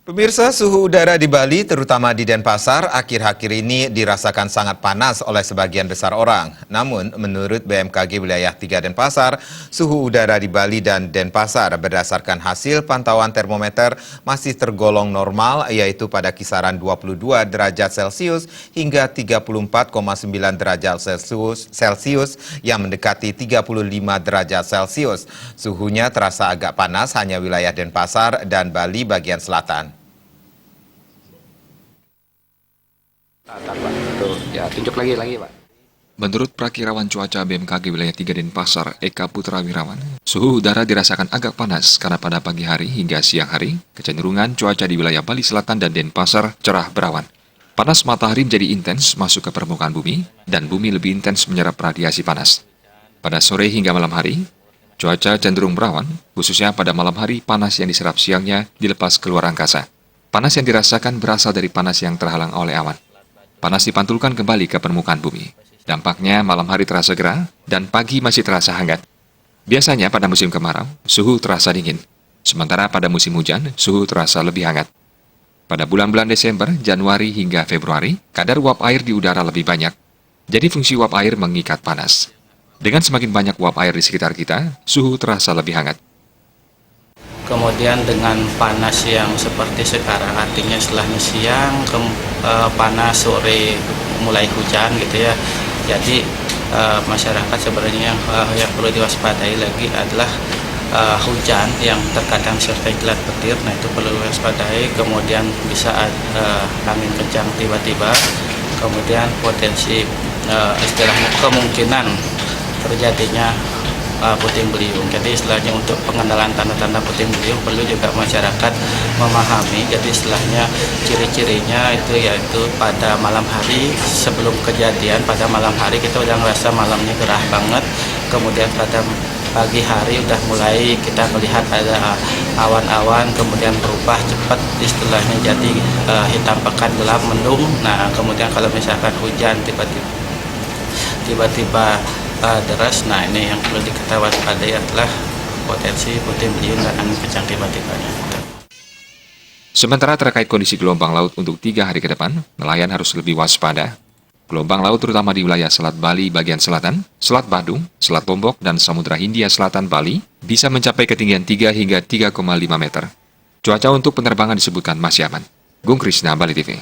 Pemirsa, suhu udara di Bali, terutama di Denpasar, akhir-akhir ini dirasakan sangat panas oleh sebagian besar orang. Namun, menurut BMKG Wilayah 3 Denpasar, suhu udara di Bali dan Denpasar berdasarkan hasil pantauan termometer masih tergolong normal, yaitu pada kisaran 22 derajat Celcius hingga 34,9 derajat Celcius yang mendekati 35 derajat Celcius. Suhunya terasa agak panas hanya wilayah Denpasar dan Bali bagian selatan. Tuh, ya tunjuk lagi Pak. Menurut Prakirawan Cuaca BMKG Wilayah 3 Denpasar, Eka Putra Wirawan, suhu udara dirasakan agak panas karena pada pagi hari hingga siang hari, kecenderungan cuaca di wilayah Bali Selatan dan Denpasar cerah berawan. Panas matahari menjadi intens masuk ke permukaan bumi, dan bumi lebih intens menyerap radiasi panas. Pada sore hingga malam hari, cuaca cenderung berawan, khususnya pada malam hari panas yang diserap siangnya dilepas keluar angkasa. Panas yang dirasakan berasal dari panas yang terhalang oleh awan. Panas dipantulkan kembali ke permukaan bumi. Dampaknya malam hari terasa gerah dan pagi masih terasa hangat. Biasanya pada musim kemarau, suhu terasa dingin. Sementara pada musim hujan, suhu terasa lebih hangat. Pada bulan-bulan Desember, Januari hingga Februari, kadar uap air di udara lebih banyak. Jadi fungsi uap air mengikat panas. Dengan semakin banyak uap air di sekitar kita, suhu terasa lebih hangat. Kemudian dengan panas yang seperti sekarang, artinya setelahnya siang, panas, sore mulai hujan gitu ya. Jadi masyarakat sebenarnya yang perlu diwaspadai lagi adalah hujan yang terkadang sertai kilat petir, nah itu perlu diwaspadai. Kemudian bisa angin kencang tiba-tiba, kemudian potensi istilahnya kemungkinan terjadinya puting beliung. Jadi istilahnya untuk pengenalan tanda-tanda puting beliung perlu juga masyarakat memahami. Jadi istilahnya ciri-cirinya itu yaitu pada malam hari sebelum kejadian, pada malam hari kita udah ngerasa malamnya gerah banget. Kemudian pada pagi hari udah mulai kita melihat ada awan-awan, kemudian berubah cepat istilahnya jadi hitam pekat, gelap, mendung. Nah kemudian kalau misalkan hujan tiba-tiba deras, nah ini yang perlu diketahui waspadai adalah potensi puting beliung dan angin kencang tiba-tibanya. Sementara terkait kondisi gelombang laut untuk 3 hari ke depan, nelayan harus lebih waspada. Gelombang laut terutama di wilayah Selat Bali bagian selatan, Selat Badung, Selat Lombok, dan Samudra Hindia Selatan Bali bisa mencapai ketinggian 3 hingga 3,5 meter. Cuaca untuk penerbangan disebutkan masih aman. Gung Krisna, Bali TV.